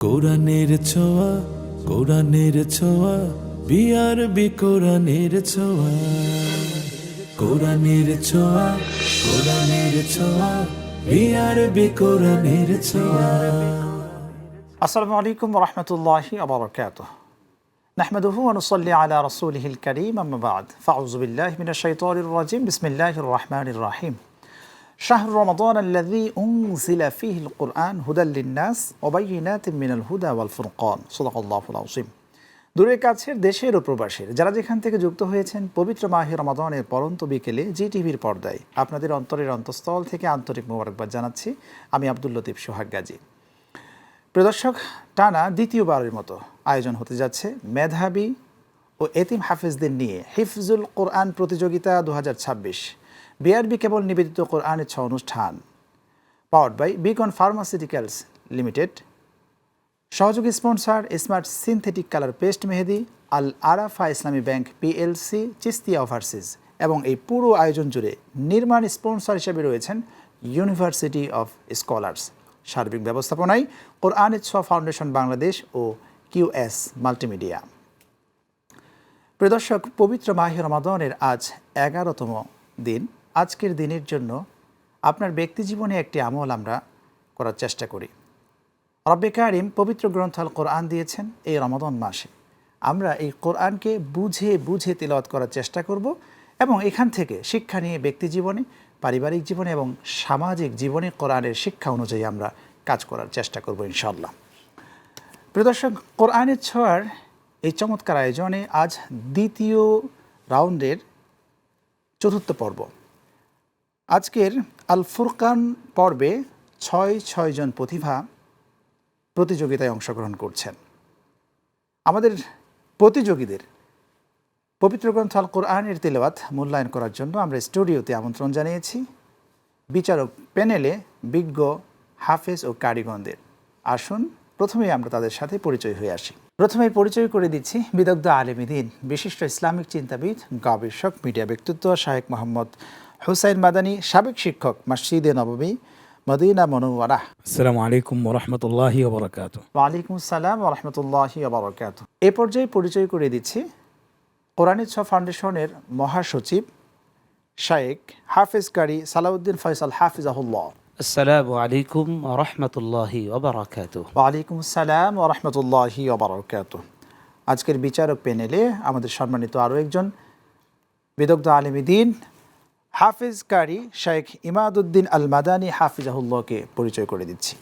কোরআনের ছোঁয়া, কোরআনের ছোঁয়া, বিআরবি কোরআনের ছোঁয়া, কোরআনের ছোঁয়া, কোরআনের ছোঁয়া, বিআরবি কোরআনের ছোঁয়া। আসসালামু আলাইকুম ওয়া রাহমাতুল্লাহি ওয়া বারাকাতুহু। নাহমাদুহু ওয়া নুসাল্লি আলা রাসূলিহিল কারীম, আম্মা বা'দ। ফাউযু বিল্লাহি মিনাশ শাইতানির রাজীম। বিসমিল্লাহির রাহমানির রাহিম। শাহরু রমাদান আল্লাযী উনজিলা ফীহিল কুরআন হুদাল লিন-নাস ওয়া বায়িনাতিন মিনাল হুদা ওয়াল ফুরকান। সাদাকাল্লাহুল আযীম। দূরের কাছের দেশের ও প্রবাসের যারা যেখান থেকে যুক্ত হয়েছেন পবিত্র মাহে রমাদানের পরন্ত বিকেলে জি টিভির পর্দায় আপনাদের অন্তরের অন্তঃস্থল থেকে আন্তরিক মোবারকবাদ জানাচ্ছি। আমি আব্দুল লতিফ সোহাগ গাজী। প্রিয় দর্শক, টানা দ্বিতীয়বারের মতো আয়োজন হতে যাচ্ছে মেধাবী ও এতিম হাফেজদের নিয়ে হিফজুল কোরআন প্রতিযোগিতা 2026। বিআরবি কেবল নিবেদিত কোরআনের অনুষ্ঠান, powered by Beacon Pharmaceuticals Limited. সহযোগী sponsor smart synthetic colour paste Mehedi, Al Arafah Islami Bank PLC, চিস্তিয়া ওভারসিজ। এবং এই পুরো আয়োজন জুড়ে নির্মাণ স্পন্সর হিসেবে রয়েছেন ইউনিভার্সিটি অফ স্কলার্স। সার্বিক ব্যবস্থাপনায় কোরআনের ছোঁয়া ফাউন্ডেশন বাংলাদেশ ও কিউএস মাল্টিমিডিয়া। প্রিয় দর্শক, পবিত্র মাহে রমাদানের আজ 11তম দিন। আজকের দিনের জন্য আপনার ব্যক্তি জীবনে একটি আমল আমরা করার চেষ্টা করি। রব্বে কারিম পবিত্র গ্রন্থ আল কোরআন দিয়েছেন এই রমাদান মাসে। আমরা এই কোরআনকে বুঝে বুঝে তিলাওয়াত করার চেষ্টা করব এবং এখান থেকে শিক্ষা নিয়ে ব্যক্তি জীবনে, পারিবারিক জীবনে এবং সামাজিক জীবনে কোরআনের শিক্ষা অনুযায়ী আমরা কাজ করার চেষ্টা করব ইনশাআল্লাহ। প্রিয় দর্শক, কোরআনের ছোঁয়ার এই চমৎকার আয়োজনে আজ দ্বিতীয় রাউন্ডের চতুর্থ পর্ব। আজকের আল ফুরকান পর্বে ৬ জন প্রতিভা প্রতিযোগিতায় অংশগ্রহণ করছেন। আমাদের প্রতিযোগীদের পবিত্র গ্রন্থ আল কোরআনের তিলাওয়াত মূল্যায়ন করার জন্য আমরা স্টুডিওতে আমন্ত্রণ জানিয়েছি বিচারক প্যানেলে বিজ্ঞ হাফেজ ও কারিগণদের। আসুন প্রথমেই আমরা তাদের সাথে পরিচয় হয়ে আসি। প্রথমেই পরিচয় করে দিচ্ছি বিদগ্ধ আলেম দ্বীন, বিশিষ্ট ইসলামিক চিন্তাবিদ, গবেষক, মিডিয়া ব্যক্তিত্ব শাহেখ মোহাম্মদ হুসাইন মাদানী, সাবেক শিক্ষক, মসজিদে নববী, মদিনা মুনাওয়ারা। আসসালামু আলাইকুম ওয়া রাহমাতুল্লাহি ওয়া বারাকাতুহু। ওয়া আলাইকুম আসসালাম ওয়া রাহমাতুল্লাহি ওয়া বারাকাতুহু। এই পর্যায়ে পরিচয় করে দিচ্ছি কোরআনের ছোঁয়া ফাউন্ডেশনের মহাসচিব শায়েখ হাফেজ কারি সালাউদ্দিন ফয়সাল হাফিজাহুল্লাহ। আসসালামু আলাইকুম ওয়া রাহমাতুল্লাহি ওয়া বারাকাতুহু। ওয়া আলাইকুম আসসালাম ওয়া রাহমাতুল্লাহি ওয়া বারাকাতুহু। আজকের বিচারক প্যানেলে আমাদের সম্মানিত আরও একজন বিদগ্ধ আলেম দ্বীন হাফেজ কারি শাইখ ইমাদউদ্দিন আল মাদানী হাফিজাহুল্লাহকে পরিচয় করে দিচ্ছি।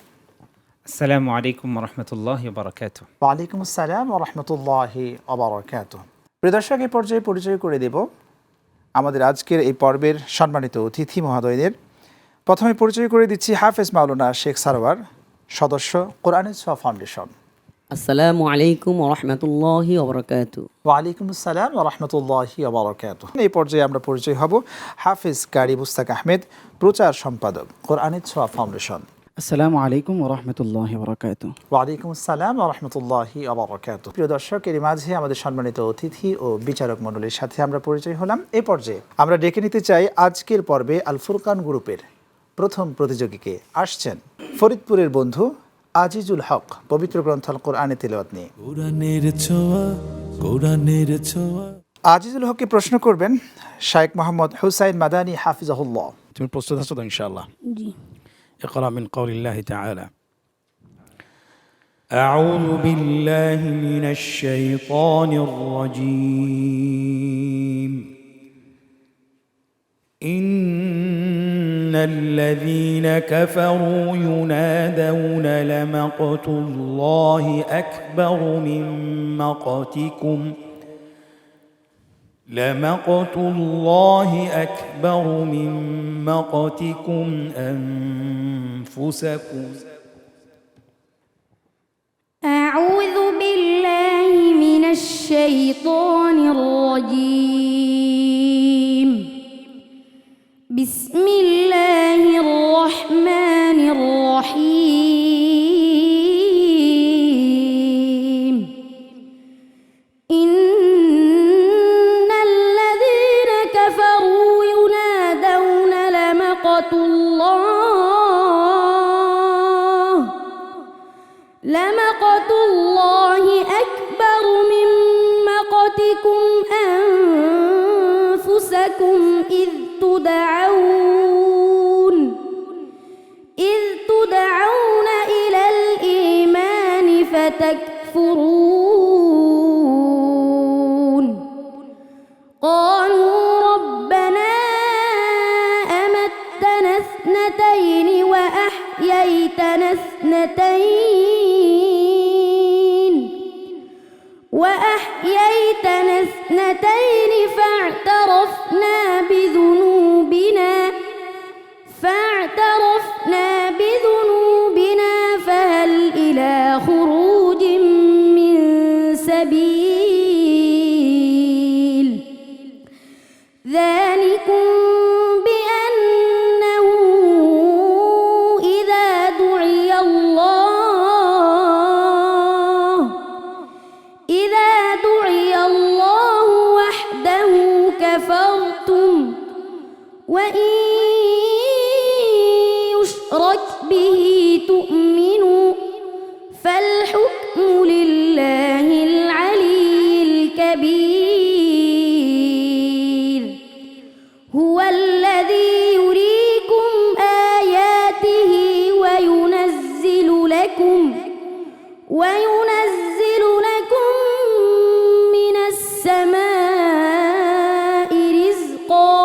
আসসালামু আলাইকুম ওয়া রাহমাতুল্লাহি ওয়া বারাকাতুহু। ওয়া আলাইকুম আসসালাম ওয়া রাহমাতুল্লাহি ওয়া বারাকাতুহু। প্রিয় দর্শক, এই পর্যায়ে পরিচয় করে দেব আমাদের আজকের এই পর্বের সম্মানিত অতিথি মহোদয়দের। প্রথমে পরিচয় করে দিচ্ছি হাফেজ মাওলানা শেখ সারওয়ার, সদস্য কোরআনের ছোঁয়া ফাউন্ডেশন। আসসালামু আলাইকুম ওয়া রাহমাতুল্লাহি ওয়া বারাকাতুহু। ওয়া আলাইকুম আসসালাম ওয়া রাহমাতুল্লাহি ওয়া বারাকাতুহু। এই পর্যায়ে আমরা পরিচয় হব হাফেজ কারি মুস্তাক আহমেদ, প্রচার সম্পাদক কোরআনের ছোঁয়া ফাউন্ডেশন। আসসালামু আলাইকুম ওয়া রাহমাতুল্লাহি ওয়া বারাকাতুহু। ওয়া আলাইকুম আসসালাম ওয়া রাহমাতুল্লাহি ওয়া বারাকাতুহু। প্রিয় দর্শক, এর মাঝে আমাদের সম্মানিত অতিথি ও বিচারক মণ্ডলীর সাথে আমরা পরিচয় হলাম। এই পর্যায়ে আমরা ডেকে নিতে চাই আজকের পর্বে আল ফুরকান গ্রুপের প্রথম প্রতিযোগীকে। আসছেন ফরিদপুরের বন্ধু আজিজুল হক, পবিত্র গ্রন্থ আল কোরআনে তিলাওয়াত নিয়ে। কোরআনের ছোঁয়া, কোরআনের ছোঁয়া। আজিজুল হককে প্রশ্ন করবেন শাইখ মোহাম্মদ হুসাইন মাদানী হাফিজাহুল্লাহ। তুমি প্রস্তুত আছো তো ইনশাআল্লাহ? জি। ইকরা মিন কওলিল্লাহি তাআলা আউযু বিল্লাহি মিনাশ শাইতানির রাজীম ইন্নাল্লাযীনা কাফারু ইউনাদাউনা লামাকতুল্লাহি আকবারু মিন মাকতিকুম لمقت الله أكبر من مقتكم أنفسكم أعوذ بالله من الشيطان الرجيم بسم الله الرحمن الرحيم إن الذين كفروا ينادون لمقت الله لمقت ولمقت الله أكبر من مقتكم أنفسكم إذ تدعون إلى الإيمان فتكفرون قالوا ربنا أمتنا اثنتين وأحييتنا اثنتين فاعترفنا بذنوبنا فهل إلى خروج من سبيل ذلكم بأنه إذا دعي الله وحده كفرتم وإن يشرك به تؤمنوا فالحكم لله العلي الكبير هو الذي يريكم آياته وينزل لكم من السماء رزقا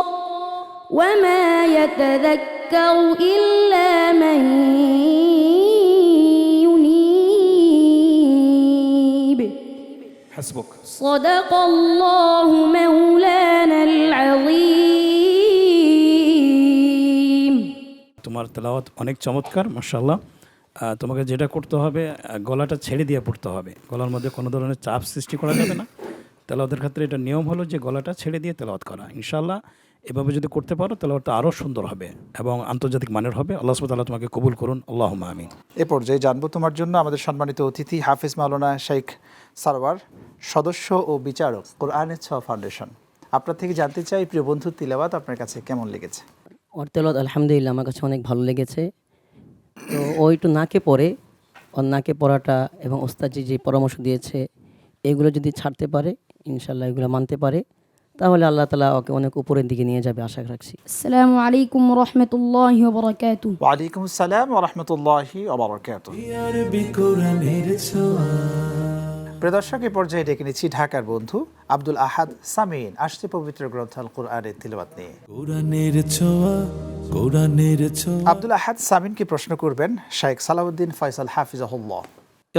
وما يتذكر إلا من ينيب حسبك صدق الله مولانا العظيم তোমার তেলাওয়াত অনেক চমৎকার মাশাআল্লাহ। তোমাকে যেটা করতে হবে গলাটা ছেড়ে দিয়ে পড়তে হবে, গলার মধ্যে কোনো ধরনের চাপ সৃষ্টি করা যাবে না। তেলাওয়াতের ক্ষেত্রে এটা নিয়ম হলো যে গলাটা ছেড়ে দিয়ে তেলাওয়াত করা। ইনশাআল্লাহ এভাবে যদি করতে পারো তেলাওয়াতটা আরও সুন্দর হবে এবং আন্তর্জাতিক মানের হবে। আল্লাহ সুবহানাহু ওয়া তাআলা তোমাকে কবুল করুন, আল্লাহুম্মা আমিন। এ পর্যায়ে জানবো তোমার জন্য আমাদের সম্মানিত অতিথি হাফিজ মাওলানা শেখ সারওয়ার, সদস্য ও বিচারক কোরআনের ছোঁয়া ফাউন্ডেশন। আপনার থেকে জানতে চাই প্রিয় বন্ধু তিলাওয়াত আপনার কাছে কেমন লেগেছে? ওর তেলাওয়াত আলহামদুলিল্লাহ আমার কাছে অনেক ভালো লেগেছে। তো ও একটু নাকে পড়ে, ওর নাকে পড়াটা এবং ওস্তাদজি যে পরামর্শ দিয়েছে এগুলো যদি ছাড়তে পারে, ইনশাল্লাহ এগুলো মানতে পারে, তাহলে আল্লাহ তাআলা ওকে অনেক উপরের দিকে নিয়ে যাবে আশা রাখছি। আসসালামু আলাইকুম রাহমাতুল্লাহি ওয়া বারাকাতুহু। ওয়া আলাইকুম আসসালাম ওয়া রাহমাতুল্লাহি ওয়া বারাকাতুহু। আরবি কোরআনের ছোঁয়া। প্রিয় দর্শক, এই পর্যায়ে ডেকে নিচ্ছি ঢাকার বন্ধু আব্দুল আহাদ সামিন, আসছে পবিত্র গ্রন্থ আল কোরআনের তিলাওয়াত নিয়ে। কোরআনের ছোঁয়া, কোরআনের ছোঁয়া। আব্দুল আহাদ সামিনকে প্রশ্ন করবেন শেখ সালাউদ্দিন ফয়সাল হাফিজাহুল্লাহ।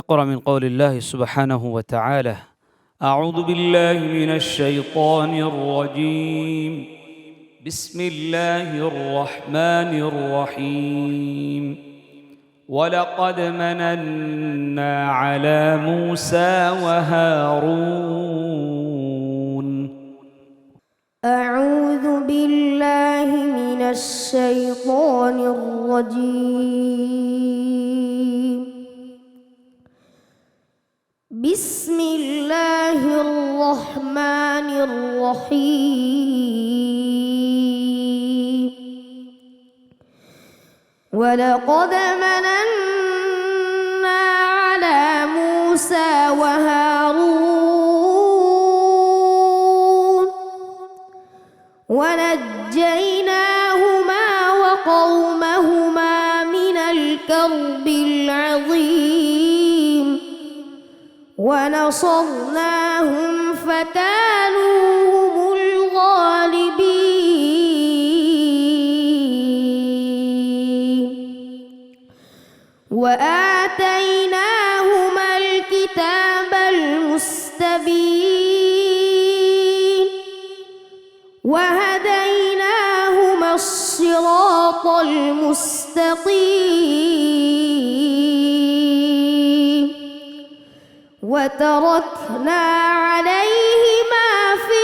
اقرأ من قول الله سبحانه وتعالى أعوذ بالله من الشيطان الرجيم بسم الله الرحمن الرحيم ولقد مننا على موسى وهارون أعوذ بالله من الشيطان الرجيم بسم الله الرحمن الرحيم ولقد مننا على موسى وهارون ونجيناهما وقومهما من الكرب العظيم ونصرناهم فكانوا هم الغالبين وآتيناهما الكتاب المستبين وهديناهما الصراط المستقيم وتركنا عليهما في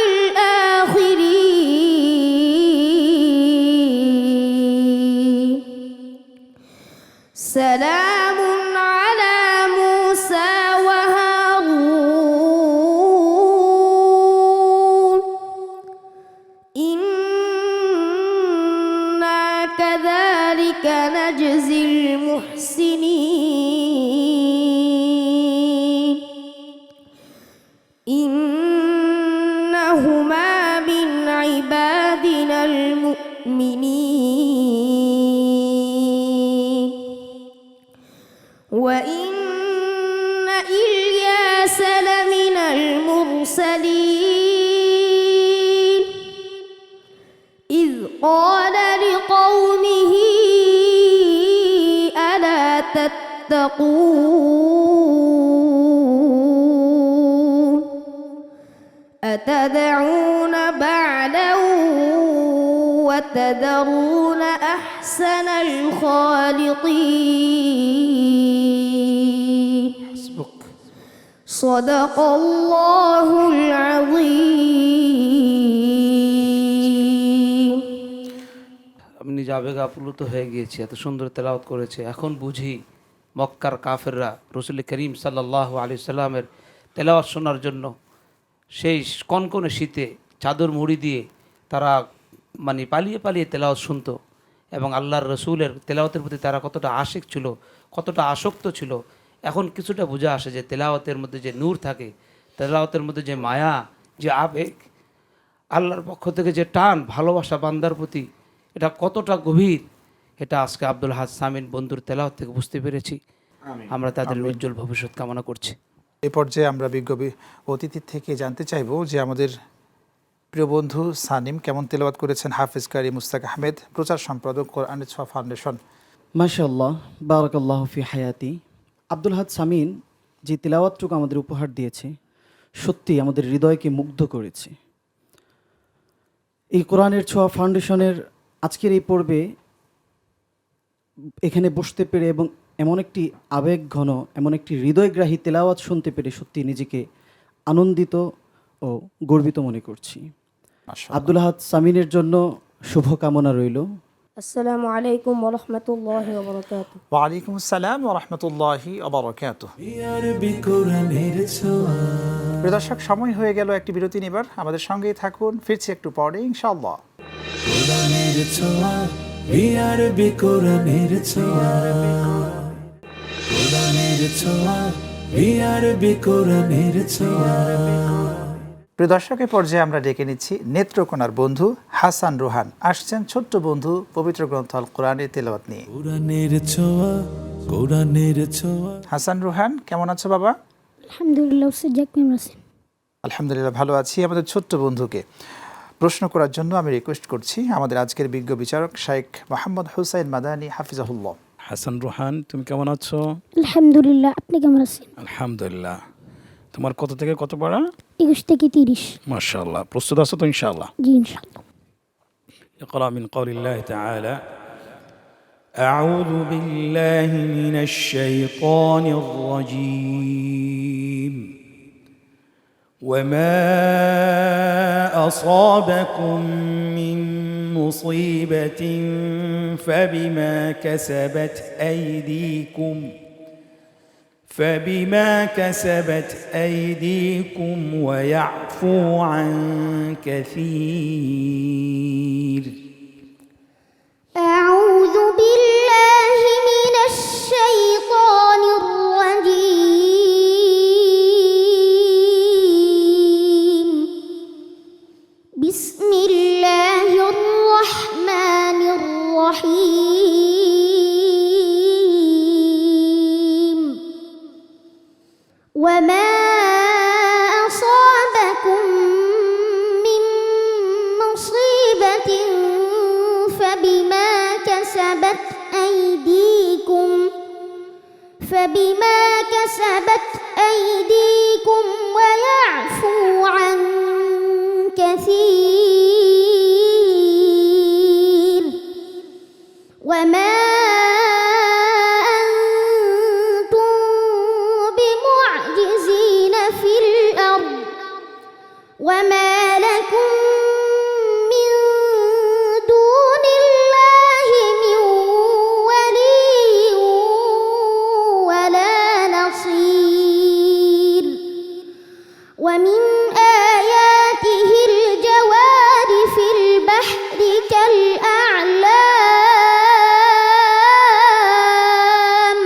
الآخرين سلام على موسى وهارون إنا كذلك نجزي المحسنين المؤمنين وإن إلياس لمن المرسلين إذ قال لقومه ألا تتقون أتدعون بعلا وتذرون أحسن الخالقين صدق الله العظيم আমি নিজে আবেগে আপ্লুত হয়ে গিয়েছি, এত সুন্দর তেলাওয়াত করেছে। এখন বুঝি মক্কার কাফেররা রসুল করিম সাল্লাল্লাহু আলাইহি সাল্লামের তেলাওয়াত শোনার জন্য সেই কনকনে শীতে চাদর মুড়ি দিয়ে তারা মানে পালিয়ে পালিয়ে তেলাওয়াত শুনতো, এবং আল্লাহর রসুলের তেলাওয়াতের প্রতি তারা কতটা আশিক ছিল, কতটা আসক্ত ছিল। এখন কিছুটা বোঝা আসে যে তেলাওয়াতের মধ্যে যে নূর থাকে, তেলাওয়াতের মধ্যে যে মায়া, যে আবেগ, আল্লাহর পক্ষ থেকে যে টান, ভালোবাসা বান্দার প্রতি, এটা কতটা গভীর, এটা আজকে আব্দুল হাদ সামিন বন্ধুর তেলাওয়াত থেকে বুঝতে পেরেছি। আমরা তাদের উজ্জ্বল ভবিষ্যৎ কামনা করছি। এই পর্যায়ে আমরা বিজ্ঞ অতিথির থেকে জানতে চাইব যে আমাদের প্রিয় বন্ধু সানিম কেমন তেলাওয়াত করেছেন। হাফিজ কারি মুস্তাক আহমেদ, প্রচার সম্পাদক কোরআনের ছোঁয়া ফাউন্ডেশন। মাশাআল্লাহ, বারাকাল্লাহু ফি হায়াতি। আব্দুল হাদ সামিন যে তেলাওয়াতটুকু আমাদের উপহার দিয়েছে, সত্যি আমাদের হৃদয়কে মুগ্ধ করেছে। এই কোরআনের ছোঁয়া ফাউন্ডেশনের আজকের এই পর্বে এখানে বসতে পেরে এবং এমন একটি আবেগ ঘন, এমন একটি হৃদয়গ্রাহী তেলাওয়াত শুনতে পেরে সত্যি নিজেকে আনন্দিত ও গর্বিত মনে করছি। আব্দুল হাদ সামিনের জন্য শুভকামনা রইল। আসসালামু আলাইকুম ওয়া রাহমাতুল্লাহি ওয়া বারাকাতুহু। ওয়া আলাইকুম আসসালাম ওয়া রাহমাতুল্লাহি ওয়া বারাকাতুহু। আরবি কোরআনের ছোঁয়া। প্রিয় দর্শক, সময় হয়ে গেল একটি বিরতি নেবার, আমাদের সঙ্গেই থাকুন, ফিরছি একটু পরে ইনশাআল্লাহ। কোরআনের ছোঁয়া, আরবি কোরআনের ছোঁয়া। কোরআনের ছোঁয়া, আরবি কোরআনের ছোঁয়া। প্রিয় দর্শকের পর্যায়ে আমরা ডেকে নিচ্ছি নেত্রকোনার বন্ধু হাসান রোহান। আসছেন ছোট্ট বন্ধু পবিত্র গ্রন্থ আল কোরআনের তেলাওয়াত নিয়ে। কোরআনের ছোঁয়া, কোরআনের ছোঁয়া। হাসান রোহান, কেমন আছো বাবা? আলহামদুলিল্লাহ, কেমন আছেন? আলহামদুলিল্লাহ ভালো আছি। আমাদের ছোট্ট বন্ধুকে প্রশ্ন করার জন্য আমি রিকোয়েস্ট করছি আমাদের আজকের বিজ্ঞ বিচারক শাইখ মোহাম্মদ হুসাইন মাদানী হাফিজাহুল্লাহ। হাসান রোহান, তুমি কেমন আছো? আলহামদুলিল্লাহ, আপনি কেমন আছেন? আলহামদুলিল্লাহ। তোমার কত থেকে কত পড়া? 21 থেকে 30। মাশাআল্লাহ। প্রস্তুত আছো তো ইনশাআল্লাহ? জি ইনশাআল্লাহ। اقرأ من قول الله تعالى أعوذ بالله من الشيطان الرجيم وما أصابكم من مصيبة فبما كسبت أيديكم ويعفو عن كثير. أعوذ بالله من الشيطان الرجيم بسم الله الرحمن الرحيم وما أصابكم من مصيبة فبما كسبت أيديكم ويعفو عن كثير وما أنتم بمعجزين في الأرض وما لكم من دون الله من ولي ولا نصير ومن آياته الجوار في البحر كالأعلام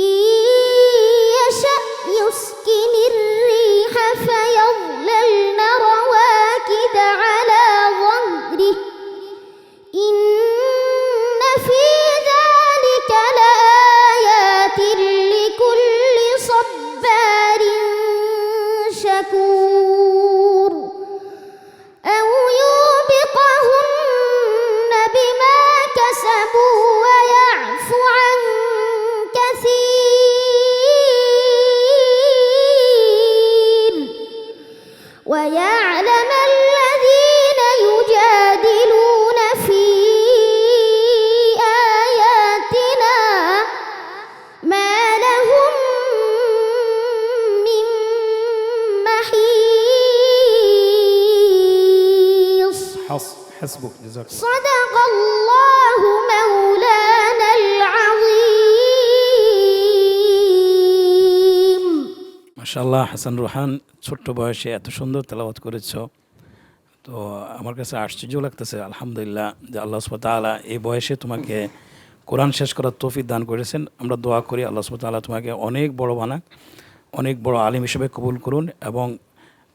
إن يشأ يسكن الريح فيظللن رواكد على ظهره ويعلم الذين يجادلون في آياتنا ما لهم من محيص حسبك جزاك الله صدق الله مولانا العظيم মাশাআল্লাহ। হাসান রোহান ছোট্ট বয়সে এত সুন্দর তেলাওয়াত করেছ, তো আমার কাছে আশ্চর্য লাগতেছে আলহামদুলিল্লাহ যে আল্লাহ সুবহানাহু ওয়া তাআলা এই বয়সে তোমাকে কোরআন শেষ করার তৌফিক দান করেছেন। আমরা দোয়া করি আল্লাহ সুবহানাহু ওয়া তাআলা তোমাকে অনেক বড় বানাক, অনেক বড় আলিম হিসেবে কবুল করুন এবং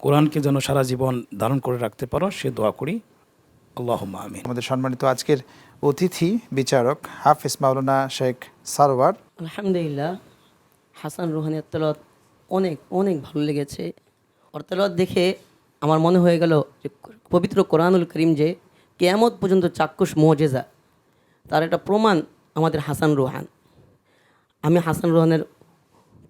কোরআনকে যেন সারা জীবন ধারণ করে রাখতে পারো সে দোয়া করি। আল্লাহুম্মা আমিন। আমাদের সম্মানিত আজকের অতিথি বিচারক হাফিজ মাওলানা শেখ সারওয়ার। আলহামদুলিল্লাহ, হাসান রুহানের তেলাওয়াত অনেক অনেক ভালো লেগেছে। ওর তেলাওয়াত দেখে আমার মনে হয়ে গেল যে পবিত্র কোরআনুল করিম যে কিয়ামত পর্যন্ত চাক্ষুষ মুজিজা, তার একটা প্রমাণ আমাদের হাসান রুহান। আমি হাসান রুহানের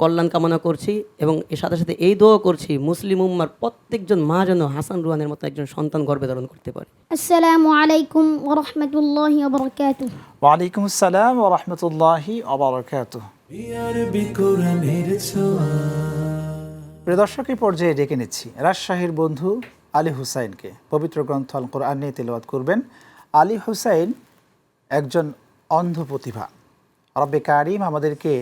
কল্যাণ কামনা করছি এবং এর সাথে সাথে এই দোয়া করছি মুসলিম উম্মার প্রত্যেকজন মা যেন হাসান রুহানের মতো একজন সন্তান গর্ভে ধারণ করতে পারে। আসসালামু আলাইকুম ওয়া রাহমাতুল্লাহি ওয়া বারাকাতুহু। ওয়ালাইকুম আসসালাম ওয়া রাহমাতুল্লাহি ওয়া বারাকাতুহু। বিআরবি কোরআনের ছোঁয়া। প্রিয় দর্শক, এই পর্যায়ে ডেকে নিচ্ছি রাজশাহীর বন্ধু আলী হুসাইনকে। পবিত্র গ্রন্থ আল কোরআন নিয়ে তেলাওয়াত করবেন। আলী হুসাইন একজন অন্ধ প্রতিভা। রব্বে কারিম আমাদেরকে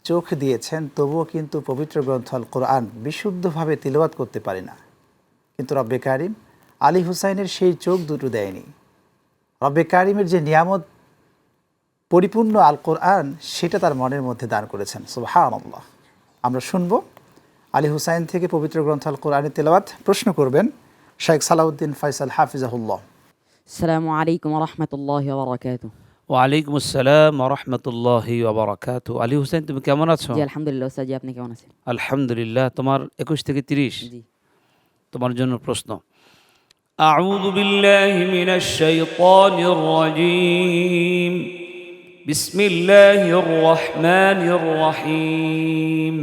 চোখ দিয়েছেন, তবুও কিন্তু পবিত্র গ্রন্থ আল কোরআন বিশুদ্ধভাবে তেলাওয়াত করতে পারি না। কিন্তু রব্বে কারিম আলী হুসাইনের সেই চোখ দুটো দেয়নি। রব্বে কারিমের যে নিয়ামত পরিপূর্ণ আল কোরআন, সেটা তার মনের মধ্যে দান করেছেন। সুবহানাল্লাহ। আমরা শুনব আলী হুসাইন থেকে পবিত্র গ্রন্থ আল কোরআনের তেলাওয়াত। প্রশ্ন করবেন শেখ সালাউদ্দিন ফয়সাল হাফিজাহুল্লাহ। আসসালামু আলাইকুম ওয়া রাহমাতুল্লাহি ওয়া বারাকাতুহু। ওয়ালাইকুম আসসালাম ওয়া রাহমাতুল্লাহি ওয়া বারাকাতুহু। আলী হুসাইন, তুমি কেমন আছো? জি আলহামদুলিল্লাহ। ওস্তাদ জি, আপনি কেমন আছেন? আলহামদুলিল্লাহ। তোমার 21 থেকে 30। জি। তোমার জন্য প্রশ্ন। আউযু বিল্লাহি মিনাশ শাইতানির রাজীম। বিসমিল্লাহির রহমানির রহিম।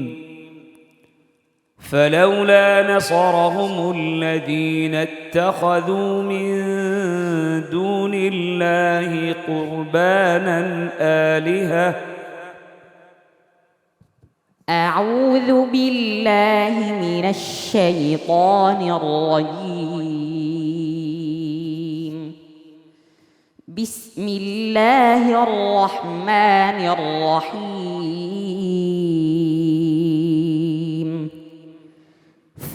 فلولا نصرهم الذين اتخذوا من دون الله قربانا آلهة. أعوذ بالله من الشيطان الرجيم. بسم الله الرحمن الرحيم.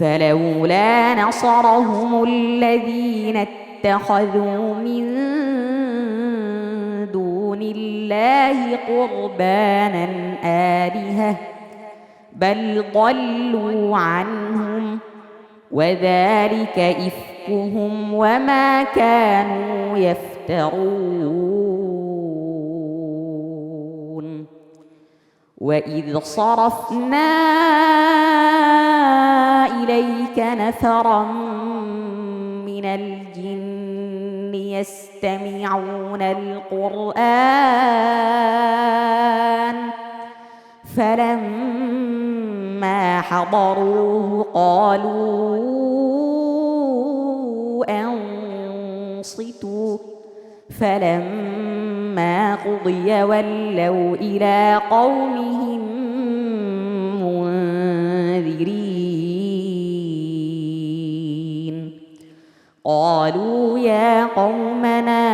فلولا نصرهم الذين اتخذوا من دون الله قربانا آلهة بل ضلوا عنهم وذلك إفكهم وما كانوا يفترون. وإذ صرفنا إليك نفرا من الجن يستمعون القرآن فلما حضروه قالوا أنصتوا فلما قضي ولوا إلى قومهم منذرين. قالوا يا قومنا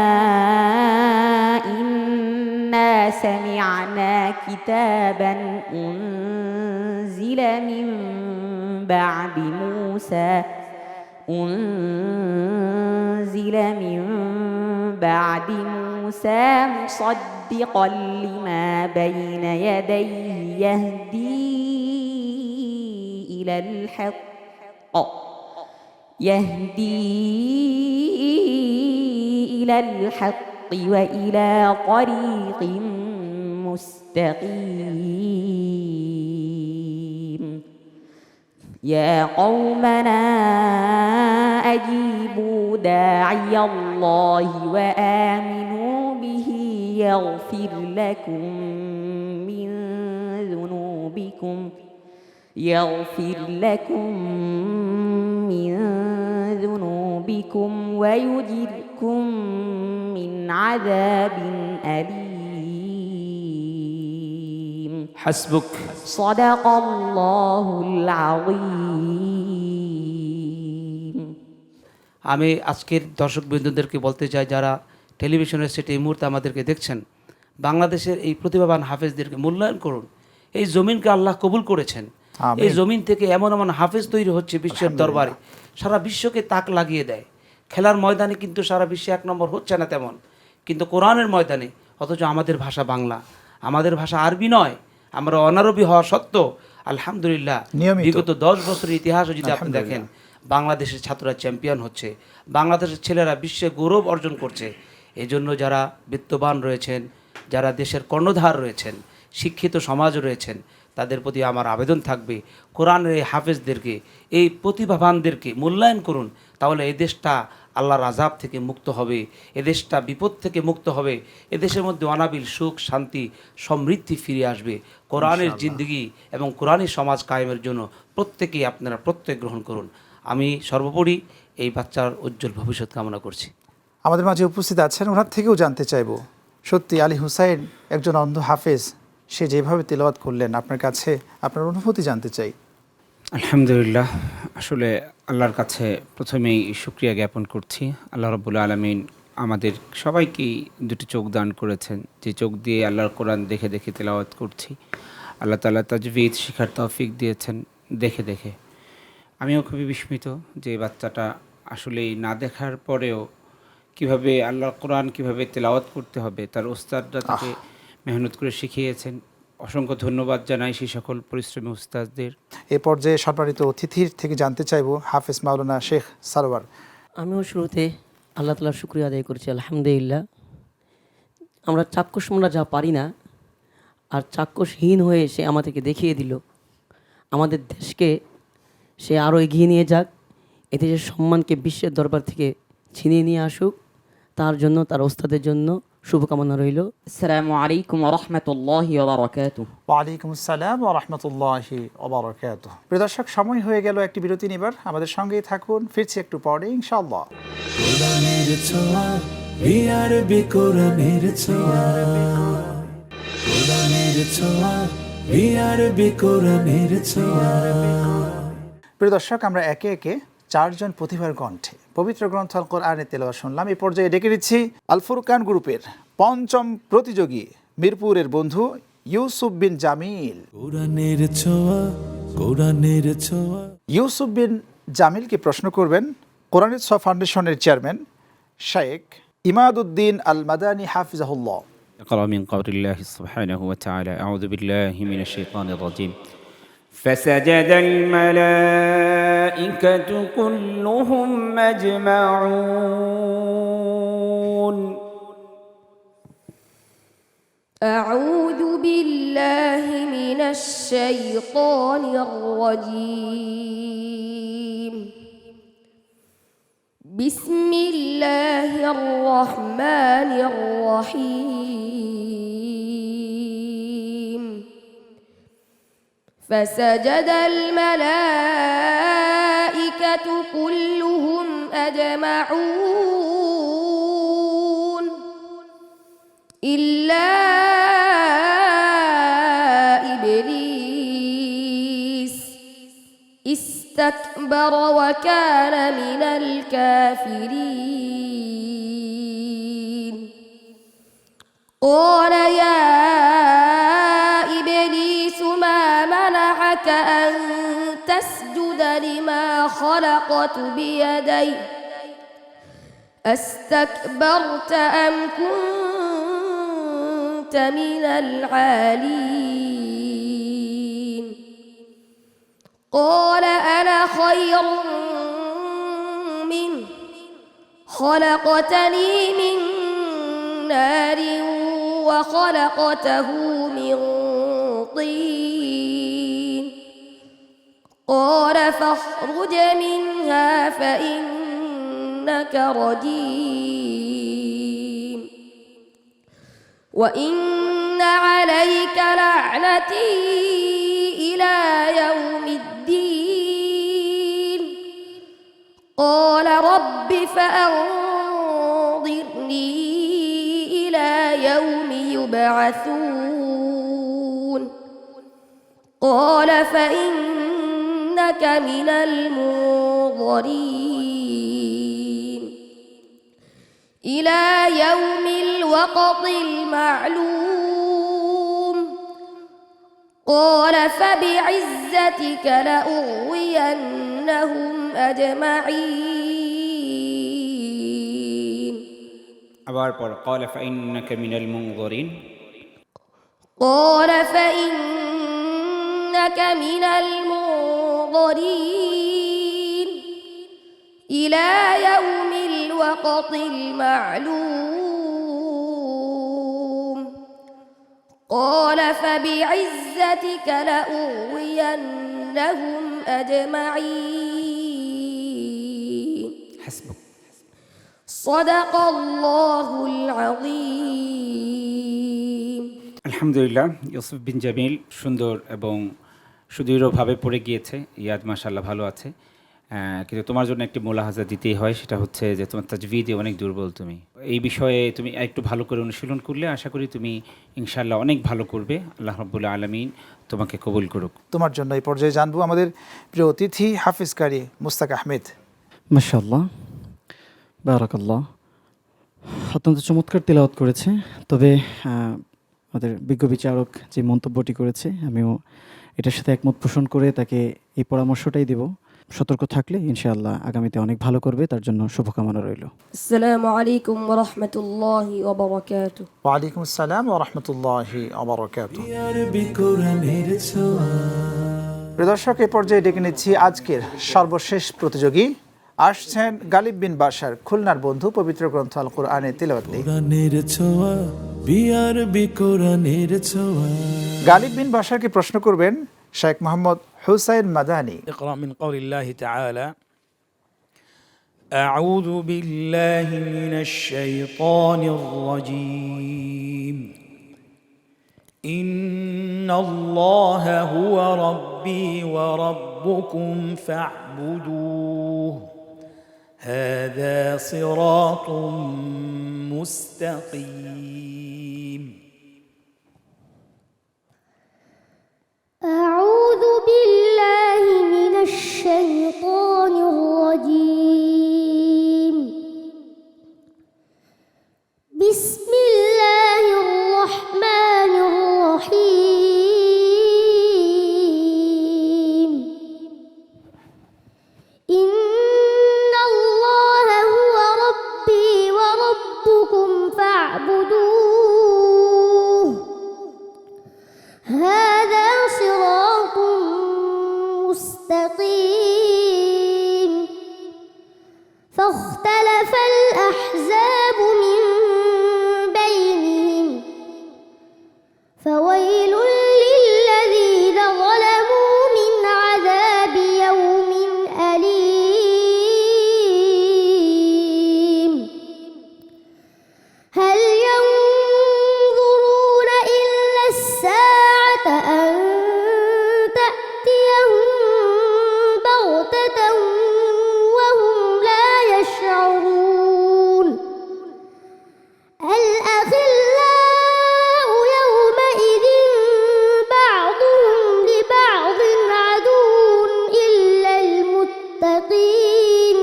إنا سمعنا كتابا أنزل من بعد موسى مصدقا لما بين يديه يهدي إلى الحق وإلى طريق مستقيم. يا قومنا أجيبوا داعي الله وآمنوا به يغفر لكم من ذنوبكم ويجركم من عذاب أليم হাসবুক। صدق الله العظيم আমি আজকের দর্শকবৃন্দদেরকে বলতে চাই, যারা টেলিভিশনের সেটে এই মুহূর্তে আমাদেরকে দেখছেন, বাংলাদেশের এই প্রতিভাবান হাফেজদেরকে মূল্যায়ন করুন। এই জমিনকে আল্লাহ কবুল করেছেন। এই জমিন থেকে এমন এমন হাফেজ তৈরি হচ্ছে বিশ্বের দরবারে, সারা বিশ্বকে তাক লাগিয়ে দেয়। খেলার ময়দানে কিন্তু সারা বিশ্বে এক নম্বর হচ্ছে না তেমন, কিন্তু কোরআনের ময়দানে, অথচ আমাদের ভাষা বাংলা, আমাদের ভাষা আরবি নয়, আমরা অনারবি হওয়া সত্ত্বেও আলহামদুলিল্লাহ বিগত 10 বছরের ইতিহাসও যদি আপনি দেখেন, বাংলাদেশের ছাত্ররা চ্যাম্পিয়ন হচ্ছে, বাংলাদেশের ছেলেরা বিশ্বে গৌরব অর্জন করছে। এই জন্য যারা বিত্তবান রয়েছেন, যারা দেশের কর্ণধার রয়েছেন, শিক্ষিত সমাজ রয়েছেন, তাদের প্রতি আমার আবেদন থাকবে, কোরআনের এই হাফেজদেরকে, এই প্রতিভাবানদেরকে মূল্যায়ন করুন। তাহলে এই দেশটা আল্লাহর আযাব থেকে মুক্ত হবে, এদেশটা বিপদ থেকে মুক্ত হবে, এদেশের মধ্যে অনাবিল সুখ, শান্তি, সমৃদ্ধি ফিরে আসবে। কোরআনের জিন্দগি এবং কোরআনী সমাজ কায়েমের জন্য প্রত্যেকেই আপনারা প্রত্যয় গ্রহণ করুন। আমি সর্বোপরি এই বাচ্চার উজ্জ্বল ভবিষ্যৎ কামনা করছি। আমাদের মাঝে উপস্থিত আছেন, ওনার থেকেও জানতে চাইব, সত্যি আলী হুসাইন একজন অন্ধ হাফেজ, সে যেভাবে তেলাওয়াত করলেন, আপনার কাছে আপনার অনুভূতি জানতে চাই। আলহামদুলিল্লাহ, আসলে আল্লাহর কাছে প্রথমেই শুকরিয়া জ্ঞাপন করছি। আল্লাহ রাব্বুল আলামিন আমাদের সবাইকেই দুটি চোখ দান করেছেন, যে চোখ দিয়ে আল্লাহর কোরআন দেখে দেখে তেলাওয়াত করছি। আল্লাহ তাআলা তাজবিদ শিখার তৌফিক দিয়েছেন দেখে দেখে। আমিও খুবই বিস্মিত যে বাচ্চাটা আসলেই না দেখার পরেও কিভাবে আল্লাহর কোরআন কিভাবে তেলাওয়াত করতে হবে তার ওস্তাদরা তাকে মেহনত করে শিখিয়েছেন। অসংখ্য ধন্যবাদ জানাই সেই সকল পরিশ্রমী উস্তাদদের। এ পর্যায়ে সম্মানিত অতিথির থেকে জানতে চাইব হাফেজ মাওলানা শেখ সারোয়ার। আমিও শুরুতে আল্লাহ তাআলার শুকরিয়া আদায় করছি, আলহামদুলিল্লাহ। আমরা চাক্ষুষরা যা পারি না, আর চাক্ষুষহীন হয়ে সে আমাদেরকে দেখিয়ে দিল। আমাদের দেশকে সে আরও এগিয়ে নিয়ে যাক, এদেশের সম্মানকে বিশ্বের দরবার থেকে ছিনিয়ে নিয়ে আসুক, তার জন্য, তার ওস্তাদের জন্য শুভকামনা রইল। السلام عليكم ورحمة الله وبركاته ওয়ালাইকুম আসসালাম ওয়া রাহমাতুল্লাহি ওয়া বারাকাতুহু। প্রিয় দর্শক, সময় হয়ে গেল একটি বিরতি নেবার, আমাদের সঙ্গেই থাকুন, ফিরছি একটু পরে ইনশাআল্লাহ। কোরআনের ছোঁয়া, বিআরবি কোরআনের ছোঁয়া, কোরআনের ছোঁয়া, বিআরবি কোরআনের ছোঁয়া। প্রিয় দর্শক, আমরা একে একে 4 জন প্রতিভার কণ্ঠে পবিত্র গ্রন্থ আল কোরআনের তেলাওয়াত শুনলাম। এই পর্যায়ে ডেকে দিচ্ছি আল ফুরকান গ্রুপের 5ম প্রতিযোগী, মিরপুরের বন্ধু ইউসুফ বিন জামিল। কোরআনের ছোঁয়া, কোরআনের ছোঁয়া। ইউসুফ বিন জামিলকে প্রশ্ন করবেন কোরআনের ছোঁয়া ফাউন্ডেশনের চেয়ারম্যান শেখ ইমাদউদ্দিন আল মাদানী হাফিজাহুল্লাহ। اقرأ من قول الله سبحانه وتعالى أعوذ بالله من الشيطان الرجيم فسجد الملائكة كلهم أجمعون أعوذ بالله من الشيطان الرجيم بسم الله الرحمن الرحيم فسجد الملائكة كلهم أجمعون إلا إبليس استكبر وكان من الكافرين قال يا إبليس ما منعك أن تسجد لما خلقت بيدي أستكبرت أم كنت من العالين قال أنا خير منه خلقتني من نار وخلقته من طين قال فاخرج منها فإنك رجيم وإن عليك لعنتي إلى يوم فأنظرني إلى يوم يبعثون قال فإنك من المنظرين إلى يوم الوقت المعلوم قال فبعزتك لأغوينهم أجمعين আবার পর قال فإنك من المنظرين قال فإنك من المنظرين إلى يوم الوقت المعلوم قال فبعزتك لأغوينهم أجمعين حسبك صدق الله العظيم আলহামদুলিল্লাহ, ইউসুফ বিন জামিল সুন্দর এবং সুদৃঢ়ভাবে পড়ে গিয়েছে। ইয়াদ মাশাআল্লাহ ভালো আছে, কিন্তু তোমার জন্য একটি মোলাহাজা দিতেই হয়, সেটা হচ্ছে যে তোমার তাজভিদে অনেক দুর্বল। তুমি এই বিষয়ে তুমি একটু ভালো করে অনুশীলন করলে আশা করি তুমি ইনশাআল্লাহ অনেক ভালো করবে। আল্লাহ রাব্বুল আলামিন তোমাকে কবুল করুক। তোমার জন্য এই পর্যায়ে জানবো আমাদের প্রিয় অতিথি হাফিজ কারি মুস্তাক আহমেদ। মাশাআল্লাহ, বারাকাল্লাহ, অত্যন্ত চমৎকার তেলাওয়াত করেছে। তবে আমাদের বিজ্ঞ বিচারক যে মন্তব্যটি করেছে, আমিও এটার সাথে একমত পোষণ করে তাকে এই পরামর্শটাই দেব, সতর্ক থাকলে ইনশাআল্লাহ আগামীতে অনেক ভালো করবে, তার জন্য শুভকামনা রইল। আসসালামু আলাইকুম ওয়া রাহমাতুল্লাহি ওয়া বারাকাতুহু। ওয়া আলাইকুম আসসালাম ওয়া রাহমাতুল্লাহি ওয়া বারাকাতুহু। আরবি কোরআনের ছোঁয়া। প্রিয় দর্শক, এই পর্যায়ে ডেকে নিচ্ছি আজকের সর্বশেষ প্রতিযোগী। আসছেন গালিব বিন বাশার, খুলনার বন্ধু, পবিত্র গ্রন্থ আল কোরআনে তিলাওয়াত নিয়ে। কোরআনের ছোঁয়া, বিআরবি কোরআনের ছোঁয়া। গালিব বিন বাশারকে প্রশ্ন করবেন শেখ মোহাম্মদ হুসাইন মাদানী। اقرأ من قول الله تعالى أعوذ بالله من الشيطان الرجيم إن الله هو ربي وربكم فاعبدوه هذا صراط مستقيم أعوذ بالله من الشيطان الرجيم بسم الله الرحمن الرحيم إن الله هو ربي وربكم فاعبدوه هذا صراط مستقيم فاختلف الأحزاب من بينهم فويل للذين ظلموا من عذاب يوم أليم هل ينظرون إلا الساعة أن تأتيهم بغتة وهم لا يشعرون الأخلاء يومئذ بعضهم لبعض عدو إلا المتقين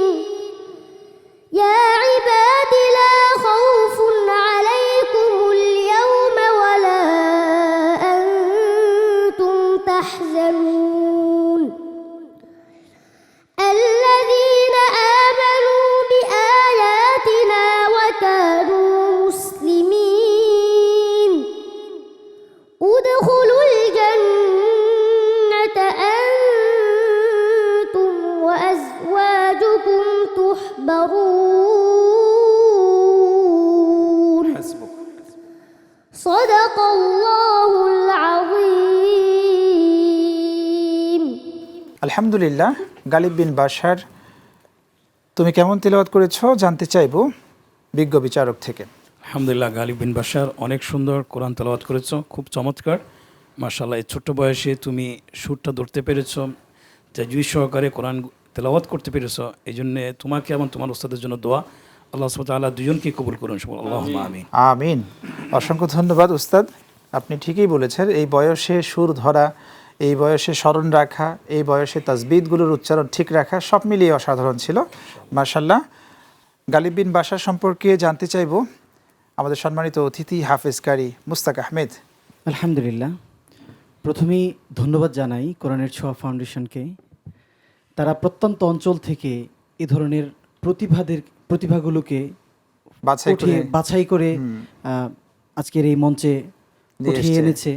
يا عباد لا خوف عليكم اليوم ولا أنتم تحزنون الذين آمنوا بآياتنا وكانوا مسلمين ادخلوا الجنة أنتم وأزواجكم تحبرون صدق الله العظيم আলহামদুলিল্লাহ, গালিব বিন বাশার, তুমি কেমন তিলাওয়াত করেছো জানতে চাইবো বিজ্ঞ বিচারক থেকে। আলহামদুলিল্লাহ, গালিব বিন বাশার অনেক সুন্দর কোরআন তেলাওয়াত করেছো, খুব চমৎকার মাশাআল্লাহ। এই ছোট্ট বয়সে তুমি সুরটা ধরতে পেরেছো, তাজউইদ সহকারে কোরআন তেলাওয়াত করতে পেরেছো, এই জন্য তোমাকে এবং তোমার ওস্তাদের জন্য দোয়া। আল্লাহ সুবহানাহু ওয়া তাআলা দুজনকে কবুল করুন। আল্লাহুম্মা আমিন। আমিন। অসংখ্য ধন্যবাদ উস্তাদ, আপনি ঠিকই বলেছেন। এই বয়সে সুর ধরা, এই বয়সে স্মরণ রাখা, এই বয়সে তাসবিদগুলোর উচ্চারণ ঠিক রাখা, সব মিলিয়ে অসাধারণ ছিল, মাশাআল্লাহ। গালিব বিন বাশার সম্পর্কে জানতে চাইব আমাদের সম্মানিত অতিথি হাফেজ কারি মুস্তাক আহমেদ। আলহামদুলিল্লাহ, প্রথমেই ধন্যবাদ জানাই কোরআনের ছোঁয়া ফাউন্ডেশনকে। তারা প্রত্যন্ত অঞ্চল থেকে এ ধরনের প্রতিভাগুলোকে বাছাই করে আজকের এই মঞ্চে উঠিয়ে এনেছে।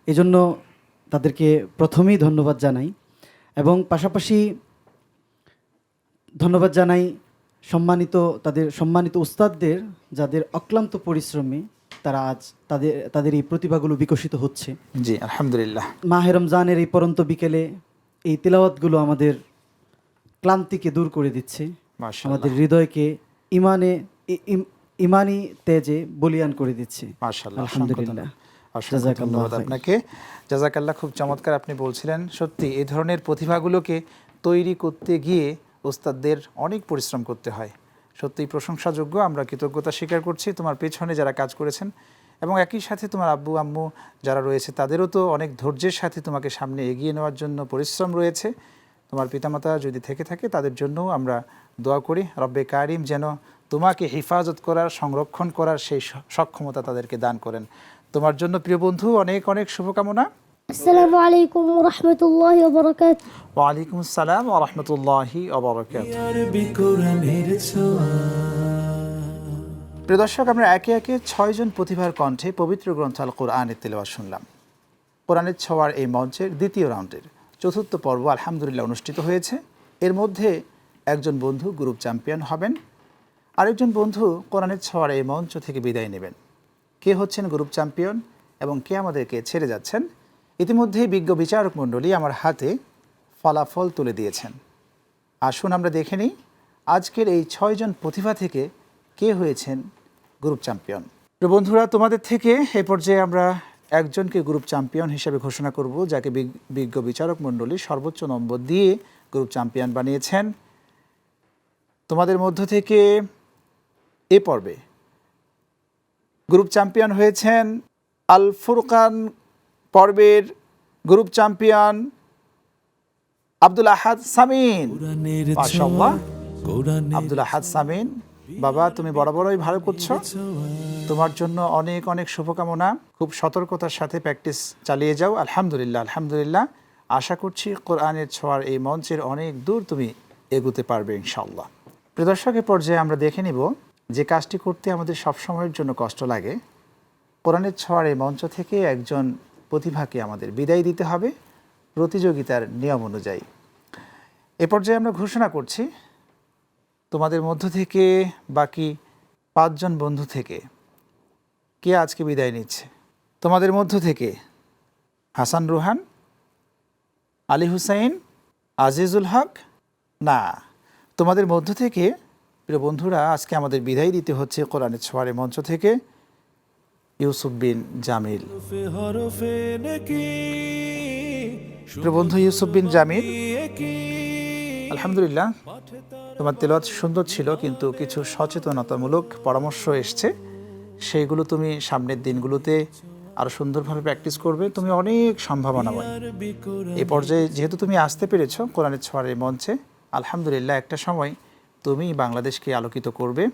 এজন্য তাদেরকে প্রথমেই ধন্যবাদ জানাই, এবং পাশাপাশি ধন্যবাদ জানাই তাদের সম্মানিত উস্তাদদের, যাদের অক্লান্ত পরিশ্রমে তারা আজ তাদের এই প্রতিভাগুলো বিকশিত হচ্ছে। জি আলহামদুলিল্লাহ। মাহে রমজানের এই পরন্ত বিকেলে এই তিলাওয়াতগুলো আমাদের ক্লান্তিকে দূর করে দিচ্ছে, আমাদের হৃদয়কে ইমানি তেজে বলিয়ান করে দিচ্ছে। মাশাআল্লাহ, আলহামদুলিল্লাহ, ধন্যবাদ আপনাকে। জাযাকাল্লাহ, খুব চমৎকার আপনি বলছিলেন। সত্যি এই ধরনের প্রতিভাগুলোকে তৈরি করতে গিয়ে ওস্তাদদের অনেক পরিশ্রম করতে হয়, সত্যিই প্রশংসাযোগ্য। আমরা কৃতজ্ঞতা স্বীকার করছি তোমার পেছনে যারা কাজ করেছেন, এবং একই সাথে তোমার আব্বু আম্মু যারা রয়েছে তাদেরও তো অনেক ধৈর্যের সাথে তোমাকে সামনে এগিয়ে নেওয়ার জন্য পরিশ্রম রয়েছে। তোমার পিতামাতা যদি থেকে থাকে তাদের জন্যও আমরা দোয়া করি, রব্বে কারিম যেন তোমাকে হেফাজত করার, সংরক্ষণ করার সেই সক্ষমতা তাদেরকে দান করেন। তোমার জন্য প্রিয় বন্ধু অনেক অনেক শুভকামনা। আসসালামু আলাইকুম ওয়া রাহমাতুল্লাহি ওয়া বারাকাতুহু। ওয়া আলাইকুম আসসালাম ওয়া রাহমাতুল্লাহি ওয়া বারাকাতুহু। আরবি কোরআনের ছোঁয়া। প্রিয় দর্শক, আমরা একে একে 6 জন প্রতিভার কণ্ঠে পবিত্র গ্রন্থ আল কোরআনের তিলাওয়াত শুনলাম। কোরআনের ছোঁয়ার এই মঞ্চের দ্বিতীয় রাউন্ডের চতুর্থ পর্ব আলহামদুলিল্লাহ অনুষ্ঠিত হয়েছে। এর মধ্যে একজন বন্ধু গ্রুপ চ্যাম্পিয়ন হবেন, আরেকজন বন্ধু কোরআনের ছোঁয়ার এই মঞ্চ থেকে বিদায় নেবেন। কে হচ্ছেন গ্রুপ চ্যাম্পিয়ন এবং কে আমাদেরকে ছেড়ে যাচ্ছেন, ইতিমধ্যেই বিজ্ঞ বিচারক মণ্ডলী আমার হাতে ফলাফল তুলে দিয়েছেন। আসুন আমরা দেখে নিই আজকের এই 6 জন প্রতিভা থেকে কে হয়েছেন গ্রুপ চ্যাম্পিয়ন। তো বন্ধুরা, তোমাদের থেকে এ পর্যায়ে আমরা একজনকে গ্রুপ চ্যাম্পিয়ন হিসেবে ঘোষণা করব, যাকে বিজ্ঞ বিচারক মণ্ডলী সর্বোচ্চ নম্বর দিয়ে গ্রুপ চ্যাম্পিয়ন বানিয়েছেন। তোমাদের মধ্য থেকে এ পর্বে গ্রুপ চ্যাম্পিয়ন হয়েছেন আল ফুরকান পর্বের গ্রুপ চ্যাম্পিয়ন আব্দুল আহাদ সামিন। মাশাআল্লাহ, আব্দুল আহাদ সামিন, বাবা তুমি বরাবরই ভালো করছো, তোমার জন্য অনেক অনেক শুভকামনা। খুব সতর্কতার সাথে প্র্যাকটিস চালিয়ে যাও। আলহামদুলিল্লাহ আলহামদুলিল্লাহ, আশা করছি কোরআনের ছোঁয়ার এই মঞ্চের অনেক দূর তুমি এগোতে পারবে ইনশাআল্লাহ। প্রিয় দর্শকের পর্যায়ে আমরা দেখে নিব যে কাজটি করতে আমাদের সবসময়ের জন্য কষ্ট লাগে। কোরআনের ছোঁয়ার এই মঞ্চ থেকে একজন প্রতিভাকে আমাদের বিদায় দিতে হবে প্রতিযোগিতার নিয়ম অনুযায়ী। এ পর্যায়ে আমরা ঘোষণা করছি তোমাদের মধ্য থেকে বাকি 5 জন বন্ধু থেকে কে আজকে বিদায় নিচ্ছে। তোমাদের মধ্য থেকে হাসান রুহান, আলী হুসাইন, আজিজুল হক, না, তোমাদের মধ্য থেকে প্রিয় বন্ধুরা আজকে আমাদের বিদায় দিতে হচ্ছে কোরআনের ছোঁয়ার এই মঞ্চ থেকে ইউসুফ বিন জামিল। প্রিয় বন্ধু ইউসুফ বিন জামিল, আলহামদুলিল্লাহ তোমার তেলাওয়াত সুন্দর ছিল, কিন্তু কিছু সচেতনতামূলক পরামর্শ এসছে, সেইগুলো তুমি সামনের দিনগুলোতে আরও সুন্দরভাবে প্র্যাকটিস করবে। তুমি অনেক সম্ভাবনাময়। এই পর্যায়ে যেহেতু তুমি আসতে পেরেছো কোরআনের ছোঁয়ার এই মঞ্চে, আলহামদুলিল্লাহ একটা সময় তুমি বাংলাদেশকে আলোকিত করবে।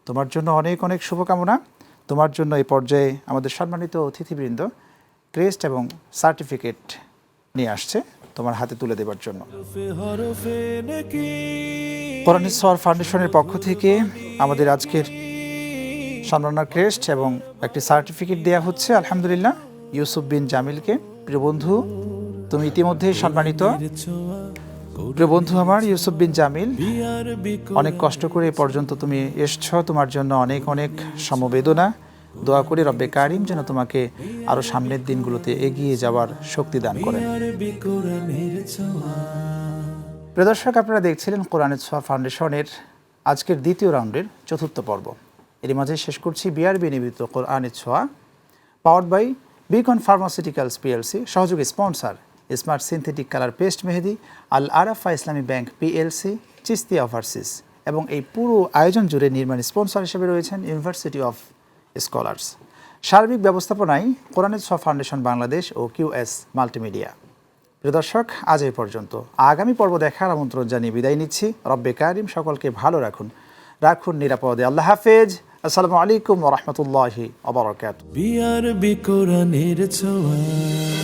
তোমার জন্য অনেক অনেক শুভকামনা। তোমার জন্য এই পর্যায়ে আমাদের সম্মানিত অতিথিবৃন্দ ক্রেস্ট এবং সার্টিফিকেট নিয়ে আসছে তোমার হাতে তুলে দেবার জন্য। কোরআনের ছোঁয়া ফাউন্ডেশনের পক্ষ থেকে আমাদের আজকের সম্মাননা ক্রেস্ট এবং একটি সার্টিফিকেট দেওয়া হচ্ছে আলহামদুলিল্লাহ ইউসুফ বিন জামিলকে। প্রিয় বন্ধু, তুমি ইতিমধ্যেই সম্মানিত। প্রিয় বন্ধু আমার ইউসুফ বিন জামিল, অনেক কষ্ট করে এ পর্যন্ত তুমি এসছো, তোমার জন্য অনেক অনেক সমবেদনা। দোয়া করি রব্বে কারিম যেন তোমাকে আরো সামনের দিনগুলোতে এগিয়ে যাওয়ার শক্তি দান করেন। প্রিয় দর্শক, আপনারা দেখছিলেন কোরআনের ছোঁয়া ফাউন্ডেশনের আজকের দ্বিতীয় রাউন্ডের চতুর্থ পর্ব। এর মাঝে শেষ করছি বিআরবি নিবেদিত কোরআনের ছোঁয়া, powered by Beacon Pharmaceuticals PLC, সহযোগী sponsor smart synthetic colour paste Mehedi, Al Arafah Islami Bank PLC, চিস্তিয়া ওভারসিস এবং এই পুরো আয়োজন জুড়ে নির্মাণ স্পন্সর হিসেবে রয়েছেন ইউনিভার্সিটি অফ স্কলার্স। সার্বিক ব্যবস্থাপনায় কোরআনের ছোঁয়া ফাউন্ডেশন বাংলাদেশ ও কিউএস মাল্টিমিডিয়া। প্রিয় দর্শক, আজ এই পর্যন্ত। আগামী পর্ব দেখার আমন্ত্রণ জানিয়ে বিদায় নিচ্ছি। রব্বে কারিম সকলকে ভালো রাখুন নিরাপদে। আল্লাহ হাফেজ। আসসালামু আলাইকুম ওয়া রাহমাতুল্লাহি ওয়া বারাকাতুহু। বিআরবি কোরআনের ছোঁয়া।